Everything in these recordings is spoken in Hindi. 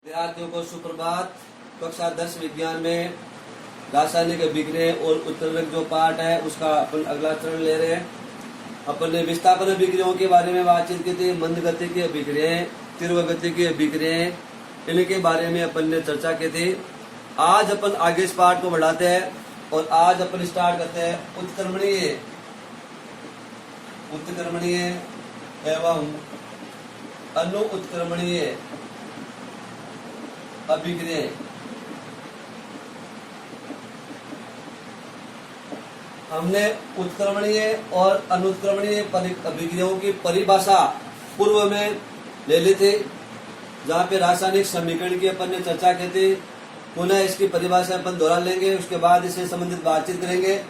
विद्यार्थियों को सुप्रभात। कक्षा 10 विज्ञान में रासायनिक अभिक्रिया और उत्प्रेरक जो पार्ट है उसका अपन अगला चरण ले रहे हैं। अपन ने विस्थापन अभिक्रियाओं के बारे में बातचीत की थी। मंद गति की अभिक्रियाएं, तीव्र गति की अभिक्रियाएं, इनके बारे में अपन ने चर्चा की थी। आज अपन आगे इस पार्ट को बढ़ाते हैं और आज अपन स्टार्ट करते हैं उत्क्रमणीय एवं अनु उत्क्रमणीय अभिक्रिया। हमने उत्क्रमणीय और अनुत्क्रमणीय अभिक्रियाओं की परिभाषा पूर्व में ले ली थी, जहाँ पे रासायनिक समीकरण की अपन ने चर्चा की थी। पुनः इसकी परिभाषा अपन दोहरा लेंगे, उसके बाद इससे संबंधित बातचीत करेंगे।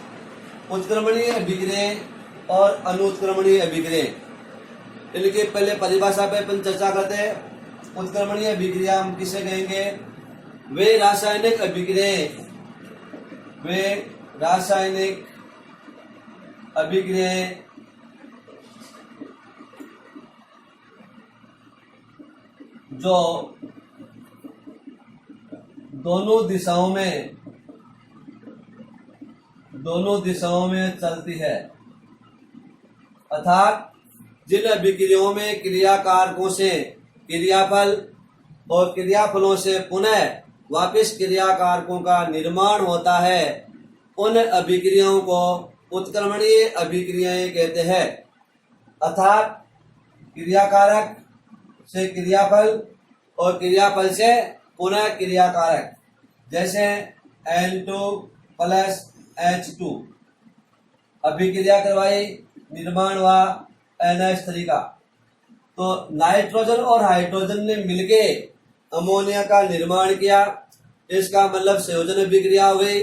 उत्क्रमणीय अभिक्रिया और अनुत्क्रमणीय अभिक्रिया, इनकी पहले परिभाषा पे अपन चर्चा करते हैं। उत्क्रमणीय अभिक्रिया हम किसे कहेंगे? वे रासायनिक अभिक्रियाएं जो दोनों दिशाओं में चलती है, अर्थात जिन अभिक्रियाओं में क्रियाकारकों से क्रियाफल और क्रियाफलों से पुनः वापस क्रियाकारकों का निर्माण होता है, उन अभिक्रियाओं को उत्क्रमणीय अभिक्रियाएं कहते हैं। अर्थात क्रियाकारक से क्रियाफल और क्रियाफल से पुनः क्रियाकारक, जैसे N2 प्लस H2 अभिक्रिया करवाई, निर्माण हुआ NH3 का। तो नाइट्रोजन और हाइड्रोजन ने मिलके अमोनिया का निर्माण किया, इसका मतलब संयोजन अभिक्रिया हो गई।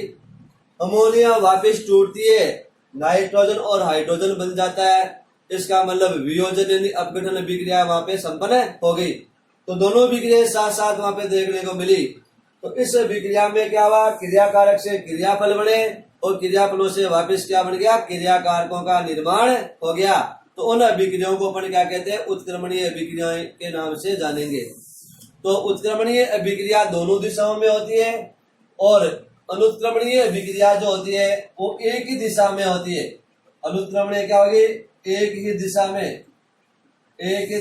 अमोनिया वापस टूटती है, नाइट्रोजन और हाइड्रोजन बन जाता है, इसका मतलब वियोजन यानी अपघटन अभिक्रिया वहां पे संपन्न हो गई। तो दोनों अभिक्रिया साथ साथ वहां पे देखने को मिली। तो इस अभिक्रिया में क्या हुआ? क्रियाकारक से क्रियाफल बने और क्रियाफलों से वापस क्या बन गया? क्रियाकारकों का निर्माण हो गया। तो उन अभिक्रियाओं को अपन क्या कहते हैं? उत्क्रमणीय अभिक्रियाएं के नाम से जानेंगे। तो उत्क्रमणीय अभिक्रिया दोनों दिशाओं में होती है और अनुत्क्रमणीय अभिक्रिया जो होती है वो एक ही दिशा में होती है। अनुत्क्रमणीय क्या होगी? एक ही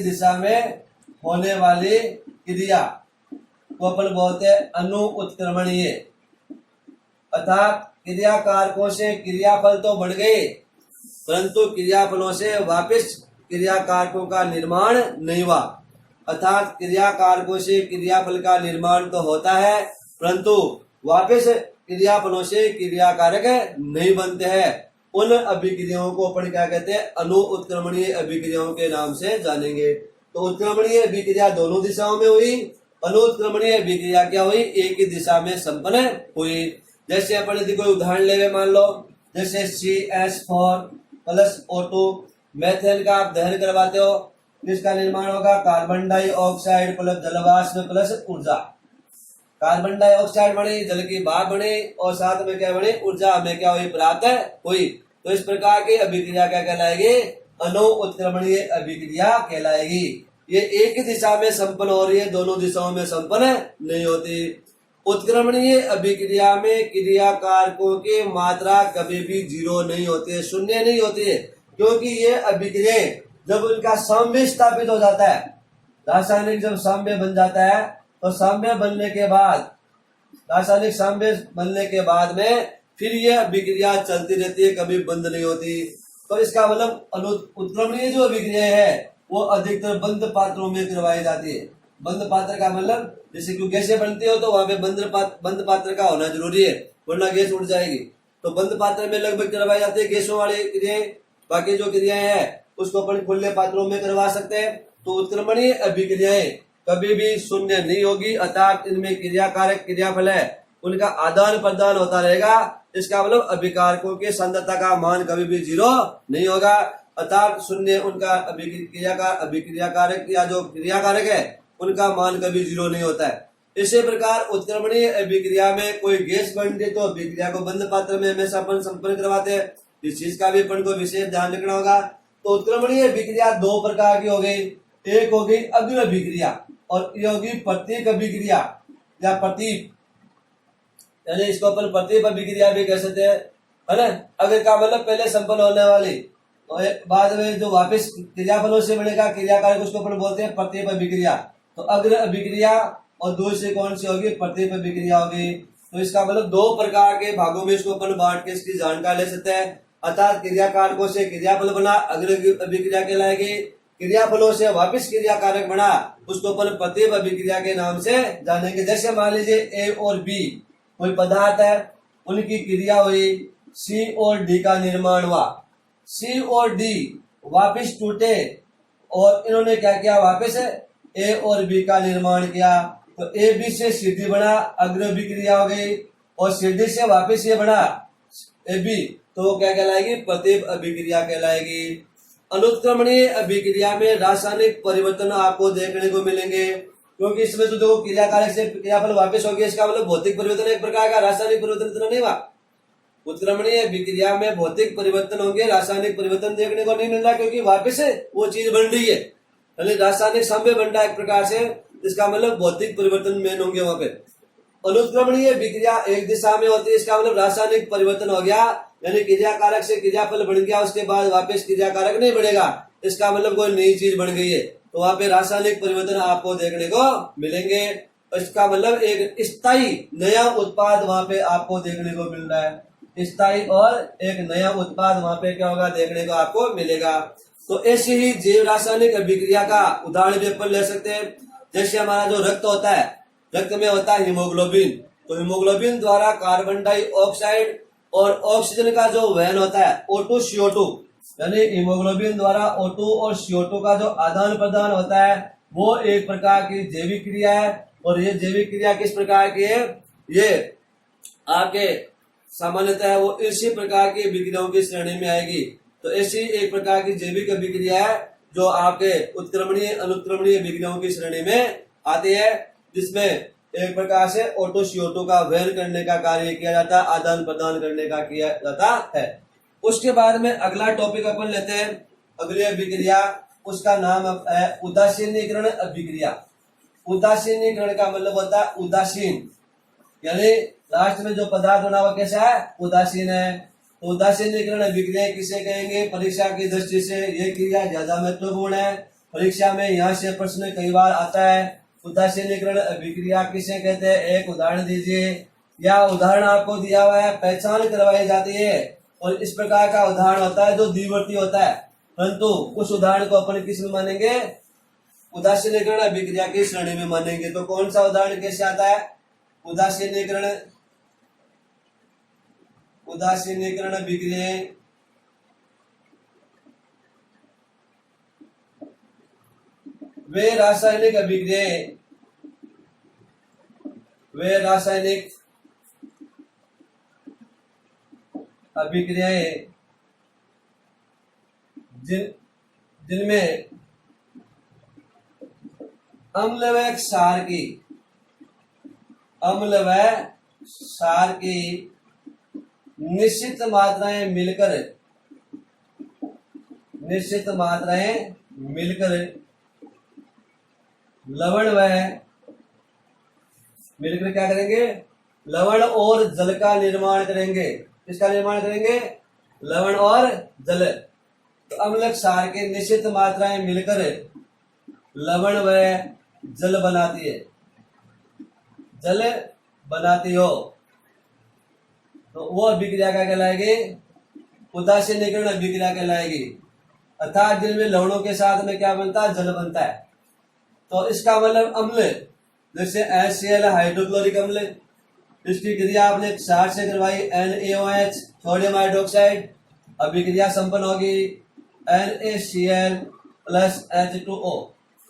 दिशा में होने वाली क्रिया को अपन बोलते हैं अनु उत्क्रमणीय। अर्थात क्रियाकारकों से क्रियाफल तो बढ़ गए, परंतु क्रियाफलों से वापस क्रियाकारकों का निर्माण नहीं हुआ। अर्थात क्रियाकारकों से क्रियाफल का निर्माण तो होता है, परंतु वापस क्रियाफलों से क्रियाकारक नहीं बनते हैं। उन अभिक्रियाओं को अपन क्या कहते हैं? अनु उत्क्रमणीय अभिक्रियाओं के नाम से जानेंगे। तो उत्क्रमणीय अभिक्रिया दोनों दिशाओं में हुई, अनुत्क्रमणीय अभिक्रिया क्या हुई? एक ही दिशा में संपन्न हुई। जैसे अपन यदि कोई उदाहरण ले, मान लो जैसे CH4 प्लस O2 मेथेन का आप दहन करवाते हो, इसका निर्माण होगा कार्बन डाइऑक्साइड प्लस जलवाष्प प्लस ऊर्जा। कार्बन डाइऑक्साइड बने, जल की भाप बने और साथ में क्या बने? ऊर्जा हमें क्या हुई? प्राप्त हुई। तो इस प्रकार की अभिक्रिया क्या कहलाएगी? अनु उत्क्रमणीय अभिक्रिया कहलाएगी। ये एक ही दिशा में संपन्न हो रही है, दोनों दिशाओं में संपन्न नहीं होती। उत्क्रमणीय अभिक्रिया में क्रियाकारकों की मात्रा कभी भी 0 नहीं होती है, शून्य नहीं होती है, क्योंकि ये अभिक्रिया जब उनका साम्य स्थापित हो जाता है, रासायनिक जब साम्य बन जाता है, तो साम्य बनने के बाद, रासायनिक साम्य बनने के बाद में फिर ये अभिक्रिया चलती रहती है, कभी बंद नहीं होती। तो इसका मतलब उत्क्रमणीय जो अभिक्रिया है वो अधिकतर बंद पात्रों में करवाई जाती है। बंद पात्र का मतलब जैसे क्यों गैसें बनती हो तो वहां पे बंद पात्र का होना जरूरी है, वरना गैस उड़ जाएगी। तो बंद पात्र में लगभग करवाई जाती है गैसों वाली क्रियाएं। बाकी जो क्रियाएं हैं उसको अपन खुले पात्रों में करवा सकते हैं। तो उत्क्रमणीय अभिक्रियाएं कभी भी शून्य नहीं होगी, अर्थात इनमें क्रियाकारक क्रियाफल है उनका आदान प्रदान होता रहेगा। इसका मतलब अभिकारकों के सांद्रता का मान कभी भी 0 नहीं होगा, अर्थात शून्य उनका अभिक्रियाकारक या जो क्रियाकारक है उनका मान कभी 0 नहीं होता है। इसी प्रकार उत्क्रमणीय अभिक्रिया में कोई गैस बनती है तो अभिक्रिया को बंद पात्र में हमेशा अपन संपन्न करवाते हैं। इस चीज का भी अपन को विशेष ध्यान रखना होगा। तो उत्क्रमणीय अभिक्रिया दो प्रकार की हो गई। एक हो गई अग्र अभिक्रिया, और ये होगी प्रतीक अभिक्रिया या प्रतीक, यानी इसको अपन प्रतीक अभिक्रिया भी कह सकते हैं, है ना। अगर का मतलब पहले संपन्न होने वाली तो बाद में जो वापस क्रियाफलों से बनेगा क्रियाकारक उसको अपन बोलते हैं प्रतीक अभिक्रिया। तो अग्र अभिक्रिया और दूसरी कौन सी होगी, प्रतीक अभिक्रिया होगी। तो इसका मतलब दो प्रकार के भागों में इसको अपन बांट के इसकी जानकारी ले सकते हैं। अर्थात क्रियाकारकों से क्रियाफल बना अग्र अभिक्रिया कहलाएगी, क्रियाफलों से वापस क्रियाकारक बना उसको अपन प्रतीक अभिक्रिया के नाम से जानेंगे। जैसे मान लीजिए ए और बी कोई पदार्थ है, उनकी क्रिया हुई, सी और डी का निर्माण हुआ, सी और डी वापस टूटे और इन्होंने क्या किया, वापस ए और बी का निर्माण किया। तो ए बी से सी डी बना, अग्र अभिक्रिया हो गई, और सी डी से वापस ये बना ए बी, तो वो क्या कहलाएगी, प्रतीक अभिक्रिया कहलाएगी। अनुत्क्रमणीय अभिक्रिया में रासायनिक परिवर्तन आपको देखने को मिलेंगे, क्योंकि इसमें तो देखो क्रियाकारक से क्रियाफल वापस हो गया, इसका मतलब भौतिक परिवर्तन एक प्रकार का, रासायनिक परिवर्तन इतना नहीं हुआ। उत्क्रमणीय अभिक्रिया में भौतिक परिवर्तन होंगे, रासायनिक परिवर्तन देखने को नहीं मिल रहा, क्योंकि वापस से वो चीज बन रही है, यानी रासायनिक संभव बन रहा है एक प्रकार से, इसका मतलब भौतिक परिवर्तन मेन होंगे वहां पे। अनुत्क्रमणीय अभिक्रिया एक दिशा में होती है, इसका मतलब रासायनिक परिवर्तन हो गया, यानी क्रियाकारक से क्रियाफल बन गया, उसके बाद वापस क्रियाकारक नहीं बढ़ेगा, इसका मतलब कोई नई चीज बन गई है, तो वहां पे रासायनिक परिवर्तन आपको देखने को मिलेंगे। इसका मतलब एक स्थायी नया उत्पाद वहां पे आपको देखने को मिल रहा है, स्थायी और एक नया उत्पाद वहां पे क्या होगा, देखने को आपको मिलेगा। तो ऐसी ही जैव रासायनिक अभिक्रिया का उदाहरण भी अपन ले सकते हैं। जैसे हमारा जो रक्त होता है, रक्त में होता है हीमोग्लोबिन, तो हीमोग्लोबिन द्वारा कार्बन डाइऑक्साइड और ऑक्सीजन का जो वहन होता है O2 CO2, यानी हीमोग्लोबिन द्वारा O2 और CO2 का जो आदान प्रदान होता है वो एक प्रकार की जैविक क्रिया है। और ये जैविक क्रिया किस प्रकार की है, ये आपके सामान्यतः वो इसी प्रकार की अभिक्रियाओं की श्रेणी में आएगी। तो ऐसी एक प्रकार की जैविक अभिक्रिया है जो आपके उत्क्रमणीय अनुत्क्रमणीय अभिक्रियाओं की श्रेणी में आती है, जिसमें एक प्रकार से O2 CO2 का वहन करने का कार्य किया जाता है, आदान प्रदान करने का किया जाता है। उसके बाद में अगला टॉपिक अपन लेते हैं, अगली अभिक्रिया, उसका नाम है उदासीनीकरण अभिक्रिया। उदासीनीकरण का मतलब होता है उदासीन, यानी लास्ट में जो पदार्थ बना हुआ कैसा है, उदासीन है। तो उदासीनीकरण अभिक्रिया किसे कहेंगे, परीक्षा की दृष्टि से ये क्रिया ज्यादा महत्वपूर्ण है, परीक्षा में यहाँ से प्रश्न कई बार आता है। उदासीनीकरण अभिक्रिया किसे कहते हैं, एक उदाहरण दीजिए, या उदाहरण आपको दिया हुआ है, पहचान करवाई जाती है, और इस प्रकार का उदाहरण होता है जो द्विवर्ती होता है, परंतु उस उदाहरण को अपन किस में मानेंगे, उदासीनीकरण अभिक्रिया की श्रेणी में मानेंगे। तो कौन सा उदाहरण कैसे आता है, उदासीनीकरण अभिक्रिया, वे रासायनिक अभिक्रियाएं जिनमें अम्ल व क्षार की निश्चित मात्राएं मिलकर लवण व मिलकर क्या करेंगे, लवण और जल का निर्माण करेंगे। किसका निर्माण करेंगे, लवण और जल। तो अम्ल क्षार के निश्चित मात्राएं मिलकर लवण व जल बनाती हो, तो वो अभिक्रिया क्या कहलाएगी, उदासीनीकरण अभिक्रिया कहलाएगी। अर्थात जिनमें लवणों के साथ में क्या बनता है, जल बनता है। तो इसका मतलब अम्ल, जैसे HCl हाइड्रोक्लोरिक अम्ल, इसकी क्रिया आपने क्षार से करवाई, NaOH सोडियम हाइड्रोक्साइड, अभिक्रिया संपन्न होगी, NaCl प्लस H2O,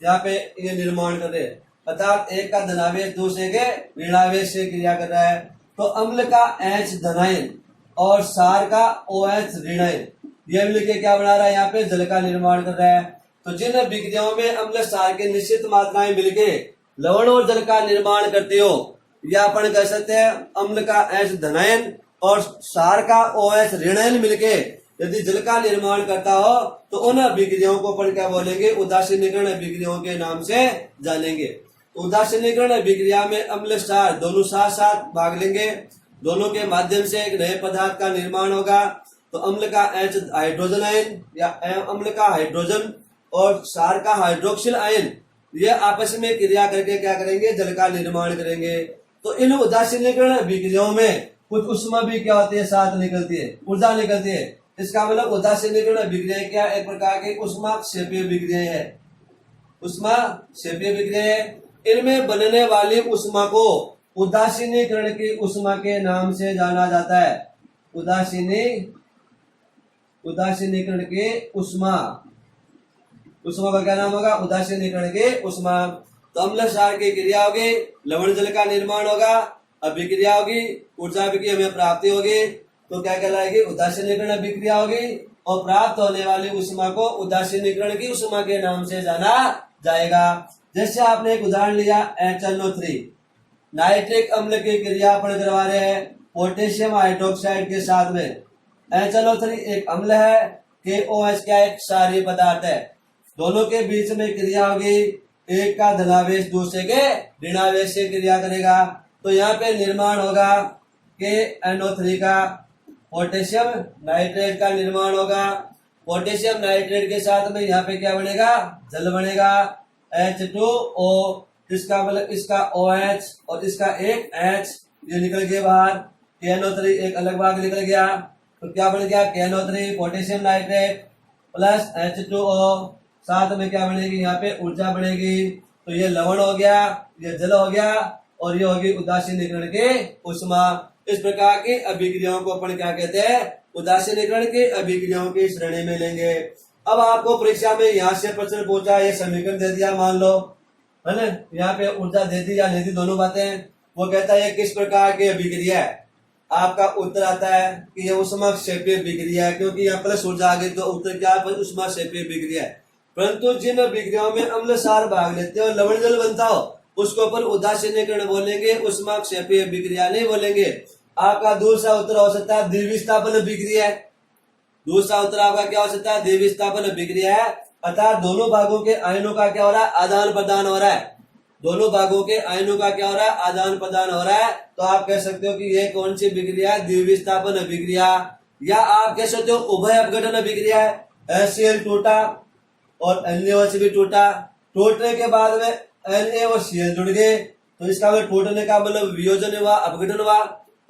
यहाँ पे ये निर्माण कर रहे हैं, अर्थात एक का धनावेश दूसरे के ऋणावेश से क्रिया कर रहा है। तो अम्ल का H धनायन और क्षार का OH ऋणायन, ये मिलकर क्या बना रहा है, यहाँ पे जल का निर्माण कर रहा है। तो जिन अभिक्रियाओं में अम्ल क्षार के निश्चित मात्राएं मिलके लवण और जल का निर्माण करते हो, या अपन कह सकते हैं अम्ल का H धनायन और क्षार का OH ऋणायन मिलके यदि जल का निर्माण करता हो, तो उन अभिक्रियाओं को अपन क्या बोलेंगे, उदासीनीकरण अभिक्रियाओं के नाम से जानेंगे। उदासीनीकरण अभिक्रिया में अम्ल क्षार दोनों साथ साथ भाग लेंगे, दोनों के माध्यम से एक नए पदार्थ का निर्माण होगा। तो अम्ल का H हाइड्रोजन आयन या अम्ल का हाइड्रोजन और क्षार का हाइड्रोक्सिल आयन ये आपस में क्रिया करके क्या करेंगे, जल का निर्माण करेंगे। तो इन उदासीनीकरण अभिक्रियाओं में कुछ उष्मा भी क्या होती है, साथ निकलती है, ऊर्जा निकलती है। इसका मतलब उदासीनीकरण अभिक्रिया क्या, एक प्रकार की उष्मा क्षेपीय अभिक्रिया है, उष्मा क्षेपीय अभिक्रिया है। इनमें बनने वाली उष्मा को उदासीनीकरण की उष्मा के नाम से जाना जाता है। उदासीनीकरण की उष्मा का क्या नाम होगा, उदासीनीकरण की उष्मा। तो अम्ल क्षार की क्रिया होगी, लवण जल का निर्माण होगा, अभिक्रिया होगी, ऊर्जा की हमें प्राप्ति होगी, तो क्या कहलाएगी, उदासीनीकरण अभिक्रिया होगी। और प्राप्त होने वाली उष्मा को उदासीनीकरण की उष्मा के नाम से जाना जाएगा। जैसे आपने एक उदाहरण लिया HNO3, नाइट्रिक अम्ल की क्रिया अपन करवा रहे हैं पोटेशियम हाइड्रोक्साइड के साथ में। HNO3 एक अम्ल है, KOH क्या एक क्षारीय पदार्थ है। दोनों के बीच में क्रिया होगी, एक का धनावेश दूसरे के ऋणावेश से क्रिया करेगा। तो यहाँ पे निर्माण होगा KNO3 का पोटेशियम नाइट्रेट का निर्माण होगा। पोटेशियम नाइट्रेट के साथ में यहाँ पे क्या बनेगा, जल बनेगा H2O, इसका मतलब इसका OH और इसका एक H, ये निकल गया बाहर। KNO3 एक अलग भाग निकल गया, तो क्या बन गया, KNO3 potassium nitrate plus H2O, साथ में क्या बनेगी, यहाँ पे ऊर्जा बनेगी। तो ये लवण हो गया, ये जल हो गया, और ये होगी उदासीनीकरण की उष्मा। इस प्रकार की अभिक्रियाओं को अपन क्या कहते हैं, उदासीनीकरण की अभिक्रियाओं की श्रेणी में लेंगे। अब आपको परीक्षा में यहाँ से प्रश्न पूछा, ये समीकरण दे दिया मान लो, है ना, यहाँ पे ऊर्जा दे दी या नहीं दी, दोनों बातें। वो कहता है किस प्रकार की अभिक्रिया है, आपका उत्तर आता है कि ये उष्मा क्षेपीय अभिक्रिया है, क्योंकि यहाँ प्लस ऊर्जा आ गई तो उत्तर क्या है, उष्मा क्षेपीय अभिक्रिया है। परंतु जिन अभिक्रियाओं में अम्ल क्षार भाग लेते हैं और लवण जल बनता हो, उसको अपन उदासीनीकरण बोलेंगे, उष्मा क्षेपीय अभिक्रिया नहीं बोलेंगे। आपका दूसरा उत्तर हो सकता है द्विविस्थापन अभिक्रिया है। दूसरा उत्तर आपका क्या हो सकता है, द्विविस्थापन अभिक्रिया है, अर्थात दोनों भागों के आयनों का क्या हो रहा है, आदान प्रदान हो रहा है। दोनों भागों के आयनों का क्या हो रहा है, आदान प्रदान हो रहा है। तो आप कह सकते हो कि ये कौन सी अभिक्रिया है, द्विविस्थापन अभिक्रिया। या आप कह सकते हो उभय अपघटन अभिक्रिया है, HCl टूटा और NaOH भी टूटा, टूटने के बाद में Na और Cl जुड़ गए, तो इसका मतलब टूटने का मतलब वियोजन हुआ, अपघटन हुआ,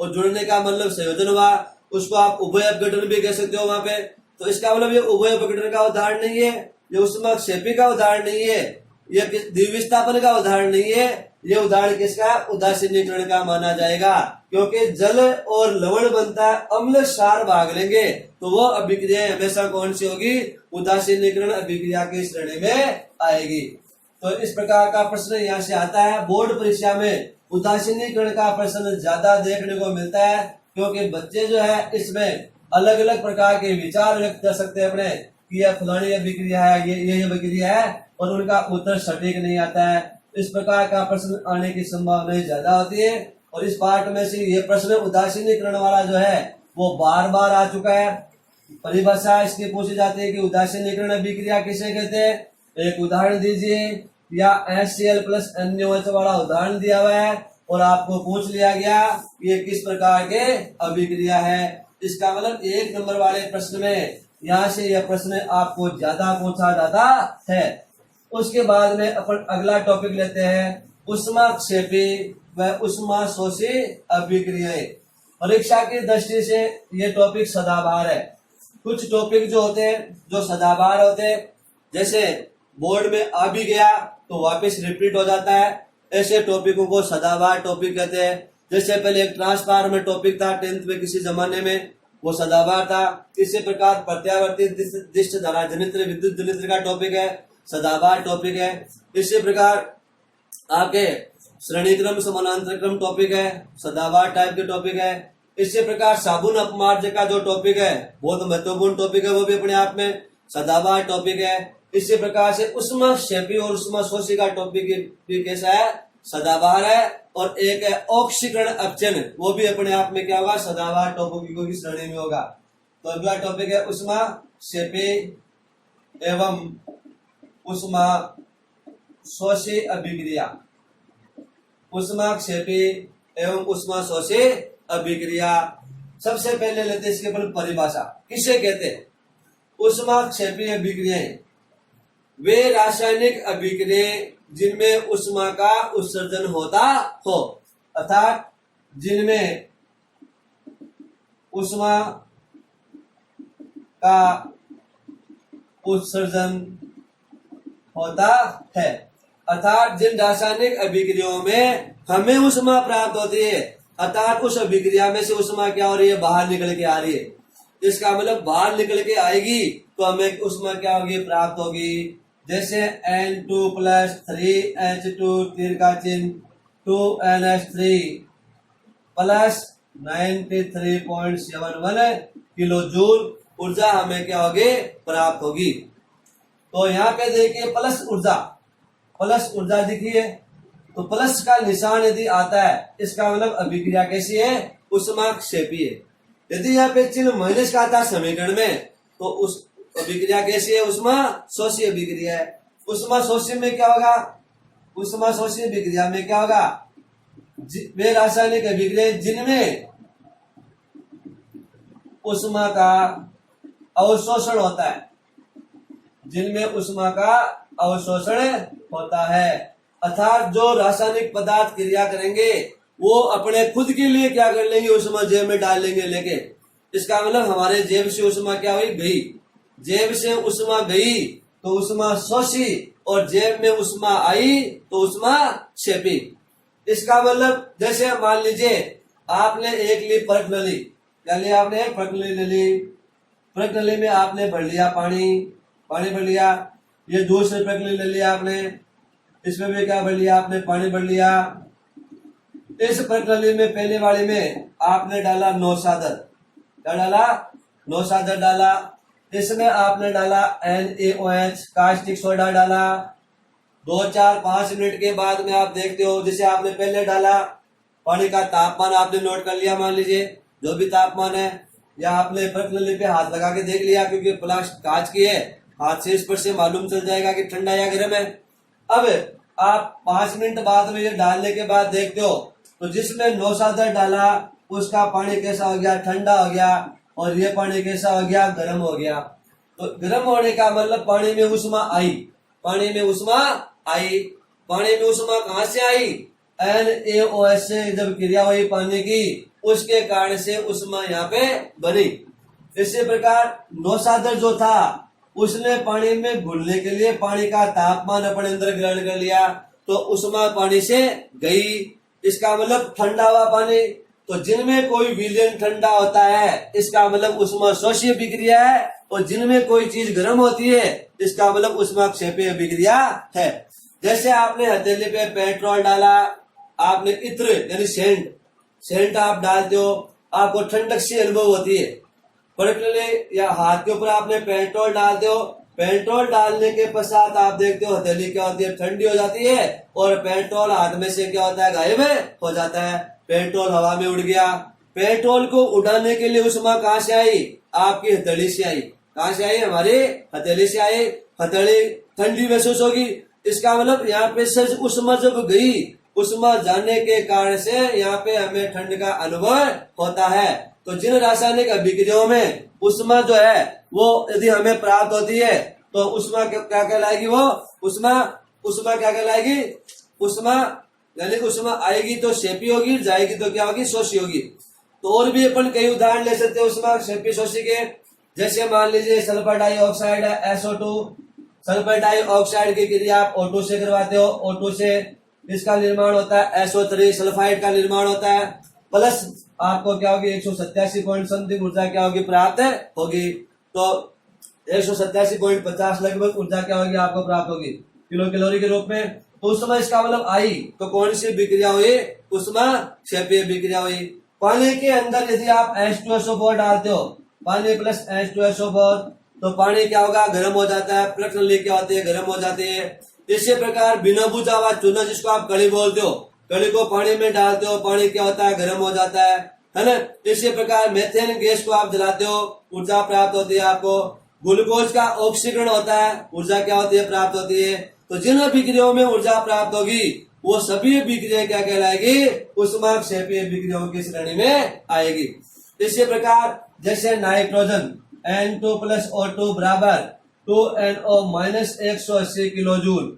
और जुड़ने का मतलब संयोजन हुआ। उसको आप उभय अपघटन भी कह सकते हो वहां पे। तो इसका मतलब ये उभय अपघटन का उदाहरण नहीं है, ये उष्मा क्षेपी का उदाहरण नहीं है, ये द्विविस्थापन का उदाहरण नहीं है। ये उदाहरण किसका, उदासीनीकरण का माना जाएगा, क्योंकि जल और लवण बनता है, अम्ल क्षार भाग लेंगे, तो वो अभिक्रिया हमेशा कौन सी होगी, उदासीनीकरण अभिक्रिया की श्रेणी में आएगी। तो इस प्रकार का प्रश्न यहाँ से आता है। बोर्ड परीक्षा में उदासीनीकरण का प्रश्न ज्यादा देखने को मिलता है, क्योंकि बच्चे जो है इसमें अलग अलग प्रकार के विचार व्यक्त कर सकते हैं अपने, कि यह फलानी अभिक्रिया है, ये अभिक्रिया है, और उनका उत्तर सटीक नहीं आता है। इस प्रकार का प्रश्न आने की संभावना ज्यादा होती है। और इस पाठ में से ये प्रश्न उदासीनीकरण वाला जो है वो बार बार आ चुका है। परिभाषा इसकी पूछी जाती है कि उदासीनीकरण अभिक्रिया किसे कहते हैं, एक उदाहरण दीजिए, या HCl प्लस NaOH वाला उदाहरण दिया हुआ है और आपको पूछ लिया गया कि ये किस प्रकार के अभिक्रिया है। इसका मतलब 1 नंबर वाले प्रश्न में यहाँ से यह प्रश्न आपको ज्यादा पूछा जाता है। उसके बाद में अपन अगला टॉपिक लेते हैं, उष्मा क्षेपी व उष्मा शोषी अभिक्रियाएं। परीक्षा की दृष्टि से ये टॉपिक सदाबहार है। कुछ टॉपिक जो होते हैं जो सदाबहार होते हैं, जैसे बोर्ड में आ भी गया तो वापस रिपीट हो जाता है, ऐसे टॉपिकों को सदाबहार टॉपिक कहते हैं। जैसे पहले एक ट्रांसफार्मर टॉपिक था 10th में किसी जमाने में, वो सदाबहार था। इसी प्रकार प्रत्यावर्ती दिष्ट धारा जनित्र विद्युत जनित्र का टॉपिक है, सदाबहार टॉपिक है। इसी प्रकार आपके श्रेणी क्रम समानांतर क्रम टॉपिक है, सदाबहार टाइप के टॉपिक है। इसी प्रकार साबुन अपमार्जक का जो टॉपिक है बहुत महत्वपूर्ण टॉपिक है, वो भी अपने आप में सदाबहार टॉपिक है। इसी प्रकार से उष्मा क्षेपी और उष्मा शोषी का टॉपिक भी कैसा है, सदाबहार है। और एक है ऑक्सीकरण अपचन, वो भी अपने आप में क्या होगा, सदाबहार टॉपिकों की श्रेणी में होगा। तो अगला टॉपिक है उष्मा क्षेपी एवं उष्मा शोषी अभिक्रिया। उष्माक्षेपी एवं उष्मा शोषी अभिक्रिया। सबसे पहले लेते हैं इसके पर परिभाषा। किसे कहते हैं? उष्माक्षेपी अभिक्रियाएं वे रासायनिक अभिक्रियाएं जिनमें उष्मा का उत्सर्जन होता हो, अर्थात जिनमें उष्मा का उत्सर्जन होता है, अर्थात जिन रासायनिक अभिक्रियाओं में हमें उष्मा प्राप्त होती है, अर्थात उस अभिक्रिया में से उष्मा क्या हो रही है? बाहर निकल के आ रही है। इसका मतलब बाहर निकल के आएगी तो हमें उष्मा क्या होगी? प्राप्त होगी। जैसे N2 + 3H2 तीर का चिन्ह 2NH3 + 93.71 किलो जूल ऊर्जा हमें क्या होगी? प्राप्त होगी। तो यहाँ पे देखिए प्लस ऊर्जा दिखी है, तो प्लस का निशान यदि आता है इसका मतलब अभिक्रिया कैसी है? उष्माक्षेपी है। यदि यहाँ पे चिन्ह माइनस का आता है समीकरण में तो उस अभिक्रिया कैसी है? उष्मा शोषी अभिक्रिया है। उष्मा शोषी में क्या होगा? उष्मा शोषी अभिक्रिया में क्या होगा? वे रासायनिक अभिक्रिया जिनमें उष्मा का अवशोषण होता है, जिनमें उष्मा का अवशोषण होता है, अर्थात जो रासायनिक पदार्थ क्रिया करेंगे वो अपने खुद के लिए क्या कर लेंगे? उष्मा जेब में डाल लेंगे लेके। इसका मतलब हमारे जेब से उष्मा क्या हुई? गई। जेब से उष्मा गई तो उष्मा शोषी, और जेब में उष्मा आई तो उष्मा क्षेपी। इसका मतलब जैसे मान लीजिए आपने एक ली परत नली, क्या लिया आपने? एक परत नली ले ली। परत नली में आपने भर लिया पानी भर लिया। ये दूसरी परत नली ले लिया आपने, इसमें भी क्या भर लिया आपने? पानी भर लिया। इस परत नली में पहले वाली में आपने डाला नौसादर। क्या डाला? नौसादर डाला। इसमें आपने डाला NaOH कास्टिक सोडा डाला। 2-4-5 मिनट के बाद में आप देखते हो जैसे आपने पहले डाला, पानी का तापमान आपने नोट कर लिया, मान लीजिए जो भी तापमान है, या आपने परत नली पे हाथ लगा के देख लिया क्योंकि प्लास्टिक कांच की है, हाथ से स्पर्श से मालूम चल जाएगा कि ठंडा या गर्म है। अब आप 5 मिनट बाद में ये डालने के बाद देखते हो तो जिसमें नौसादर डाला उसका पानी कैसा हो गया? ठंडा हो गया। और ये पानी कैसा हो गया? गर्म हो गया। तो गर्म होने का मतलब पानी में उष्मा आई। पानी में उष्मा कहाँ से आई? NaOH से जब क्रिया हुई पानी की, उसके कारण से उष्मा यहाँ पे बनी। इसी प्रकार नौसादर जो था उसने पानी में घुलने के लिए पानी का तापमान अपने अंदर ग्रहण कर लिया तो उष्मा पानी से गई। इसका मतलब ठंडा हुआ पानी। तो जिनमें कोई विलयन ठंडा होता है इसका मतलब उष्मा शोषी अभिक्रिया है, और जिनमें कोई चीज गर्म होती है इसका मतलब उष्माक्षेपी अभिक्रिया है। जैसे आपने हथेली पे पेट्रोल डाला, आपने इत्र यानी सेंट आप डालते हो, आपको ठंडक सी अनुभव होती है। पर्टिकुलरली या हाथ के ऊपर आपने पेट्रोल डालते हो, पेट्रोल डालने के पश्चात आप देखते हो हथेली क्या होती है? ठंडी हो जाती है, और पेट्रोल हाथ में से क्या होता है? गायब हो जाता है। पेट्रोल हवा में उड़ गया। पेट्रोल को उड़ाने के लिए उष्मा कहाँ से आई? आपकी हथेली से आई। कहाँ से आई? हमारी हथेली से आई। हथेली ठंडी महसूस होगी। इसका मतलब यहाँ पे से उष्मा जब गई, उष्मा जाने के कारण से यहाँ पे हमें ठंड का अनुभव होता है। तो जिन रासायनिक अभिक्रियाओं में उष्मा जो है वो यदि हमें प्राप्त होती है तो उष्मा क्या कहलाएगी? वो उष्मा क्या कहलाएगी? उष्मा यानी उष्मा आएगी तो क्षेपी होगी, जाएगी तो क्या होगी? शोषी होगी। तो और भी अपन कई उदाहरण ले सकते हैं उष्मा क्षेपी शोषी के। जैसे मान लीजिए सल्फर डाइऑक्साइड है SO2, सल्फर डाइऑक्साइड की क्रिया आप O2 से करवाते हो, O2 से इसका निर्माण होता है SO3 सल्फाइड का निर्माण होता है, प्लस आपको क्या होगी? 187 ऊर्जा क्या होगी? प्राप्त होगी। तो 187.50 लगभग ऊर्जा क्या होगी? आपको प्राप्त होगी किलो कैलोरी के रूप में। तो उस समय इसका मतलब आई तो कौन सी विक्रिया हुई? उष्मा क्षेपीय विक्रिया हुई। पानी के अंदर यदि आप H2SO4 डालते हो, पानी प्लस H2SO4, तो पानी क्या होगा? गर्म हो जाता है। प्रज्वलन क्या होती है? गर्म हो जाती है। इसी प्रकार बिना बुझा हुआ चूना जिसको आप कड़ी बोलते हो, कड़ी को पानी में डालते हो, पानी क्या होता है? गर्म हो जाता है ना। इसी प्रकार मेथेन गैस को आप जलाते हो, ऊर्जा प्राप्त होती है आपको। ग्लूकोज का ऑक्सीकरण होता है, ऊर्जा क्या होती है? प्राप्त होती है। तो जिन अभिक्रियाओं में ऊर्जा प्राप्त होगी वो सभी अभिक्रियाएं क्या कहलाएगी, उष्माक्षेपीय अभिक्रियाओं की श्रेणी में आएगी। इसी प्रकार जैसे नाइट्रोजन N2 प्लस O2 बराबर 2NO माइनस 180 किलो जूल,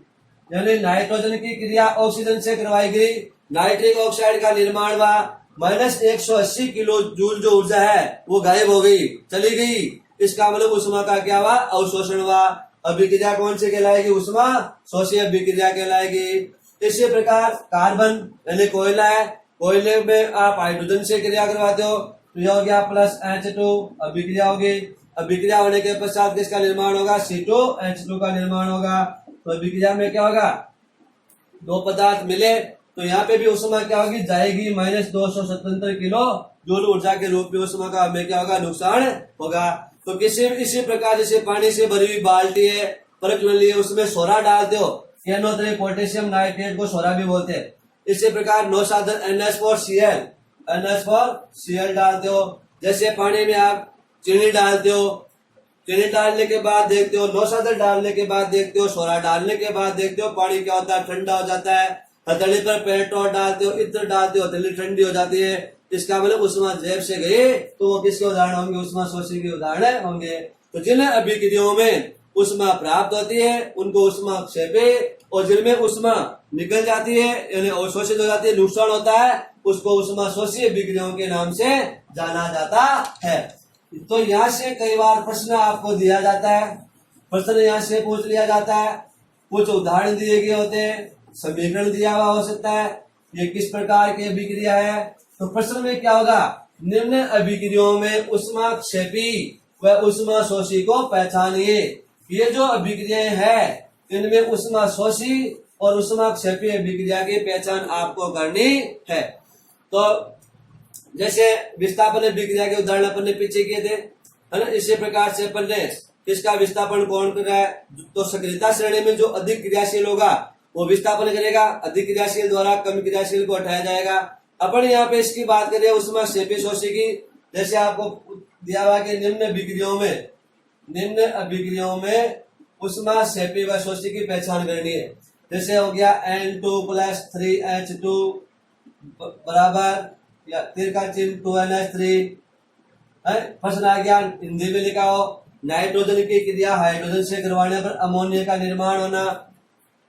यानी नाइट्रोजन की क्रिया ऑक्सीजन से करवाई गई, नाइट्रिक ऑक्साइड का निर्माण हुआ, माइनस 180 किलो जूल जो ऊर्जा है वो गायब हो गई, चली गई। इसका मतलब उष्मा का क्या हुआ, अवशोषण हुआ। अभिक्रिया कौन सी कहलाएगी, उष्मा शोषी अभिक्रिया कहलाएगी। इसी प्रकार कार्बन यानी कोयला है, कोयले में आप हाइड्रोजन से क्रिया करवाते हो तो यह हो गया प्लस H2, अभिक्रिया होगी। अभिक्रिया होने के पश्चात किसका निर्माण होगा, C2H2 का निर्माण होगा। तो अभिक्रिया में क्या होगा, दो पदार्थ मिले तो यहाँ पे भी उष्मा क्या होगी, जाएगी, माइनस 277 किलो जूल ऊर्जा के रूप में उष्मा का हमें क्या होगा, नुकसान होगा। तो इसी प्रकार जैसे पानी से भरी हुई बाल्टी है, परख लिए उसमें सोडा डालते हो, NO3 पोटेशियम नाइट्रेट को सोडा भी बोलते हैं। इसी प्रकार नौसाधन NH4Cl डालते हो। जैसे पानी में आप चीनी डालते हो, चीनी डालने के बाद देखते हो, नौसाधन डालने के बाद देखते हो, सोडा डालने के बाद देखते हो पानी क्या होता है, ठंडा हो जाता है। हथेली पर पेट्रोल डालते हो, इत्र डालते हो, हथेली ठंडी हो जाती है। इसका मतलब उष्मा जेब से गई तो वो किसके उदाहरण होंगे, उष्मा शोषी के उदाहरण होंगे। तो जिन अभिक्रियाओं में उष्मा प्राप्त होती है उनको उष्माक्षेपी, और जिनमें उष्मा निकल जाती है यानी अवशोषित हो जाती है, नुकसान होता है, उसको उष्मा शोषी अभिक्रियाओं के नाम से जाना जाता है। तो यहाँ से कई बार प्रश्न आपको दिया जाता है, प्रश्न यहाँ से पूछ लिया जाता है, कुछ उदाहरण दिए गए होते हैं, समीकरण दिया हुआ हो सकता है, ये किस प्रकार की अभिक्रिया है। तो प्रश्न में क्या होगा, निम्न अभिक्रियाओं में उष्माक्षेपी व उष्मा शोषी को पहचानिए। ये जो अभिक्रियाएं हैं इनमें उष्मा शोषी और उष्माक्षेपी अभिक्रिया की पहचान आपको करनी है। तो जैसे विस्थापन अभिक्रिया के उदाहरण अपन ने पीछे किए थे, है ना। इसी प्रकार से अपन ने इसका विस्थापन कौन कर रहा है, तो सक्रियता श्रेणी में जो अधिक क्रियाशील होगा वो विस्थापन करेगा, अधिक क्रियाशील द्वारा कम क्रियाशील को हटाया जाएगा। अपन यहाँ पे इसकी बात करें उष्माक्षेपी शोषी की, जैसे आपको दिया हुआ कि निम्न अभिक्रियाओं में उष्माक्षेपी व शोषी की पहचान करनी है। जैसे हो गया N2 प्लस 3H2 बराबर या तिर का चिन्ह 2NH3 है। प्रश्न आ गया, हिंदी में लिखा हो, नाइट्रोजन की क्रिया हाइड्रोजन से करवाने पर अमोनिया का निर्माण होना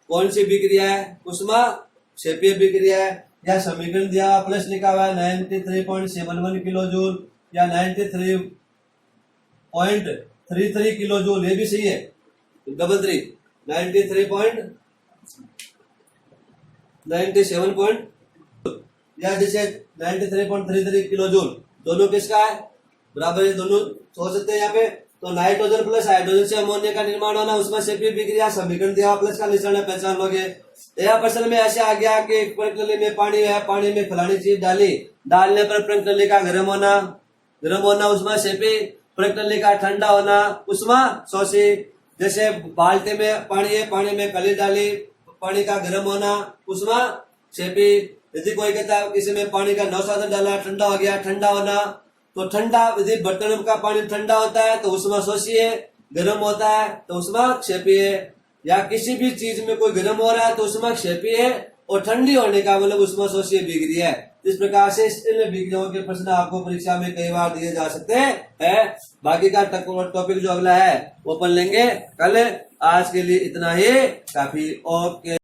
कौन सी अभिक्रिया है, उष्माक्षेपी अभिक्रिया है। या समीकरण दिया हुआ प्लस लिखा हुआ है 93.71 किलो जूल या 93.33 किलो जूल, ये भी सही है, 93.97 या जैसे 93.33 किलो जूल, दोनों किसका है, बराबर, ये दोनों सोच सकते हैं यहाँ पे। तो नाइट्रोजन प्लस हाइड्रोजन से अमोनिया का निर्माण होना उष्माक्षेपी अभिक्रिया, समीकरण दिया प्लस का निशान पहचान लोगे। यह प्रश्न में ऐसे आ गया कि एक प्रणाली में पानी है, पानी में फलानी चीज डाली, डालने पर प्रणाली का गर्म होना उष्माक्षेपी, प्रणाली का ठंडा होना उष्मा शोषी। जैसे बाल्टी में पानी है, पानी में कली डाली, पानी का गर्म होना उष्माक्षेपी। यदि कोई कहता है किसी में पानी का नौसाधन डाला, ठंडा हो गया, ठंडा होना, तो ठंडा, यदि बर्तन का पानी ठंडा होता है तो उष्मा शोषी है, गर्म होता है तो उष्माक्षेपी है। या किसी भी चीज में कोई गर्म हो रहा है तो उष्माक्षेपी है, और ठंडी होने का मतलब उष्मा शोषी अभिक्रिया है। इस प्रकार से इन अभिक्रियाओं के प्रश्न आपको परीक्षा में कई बार दिए जा सकते हैं। बाकी का टॉपिक जो अगला है वो अपन लेंगे कल। आज के लिए इतना ही काफी। ओके।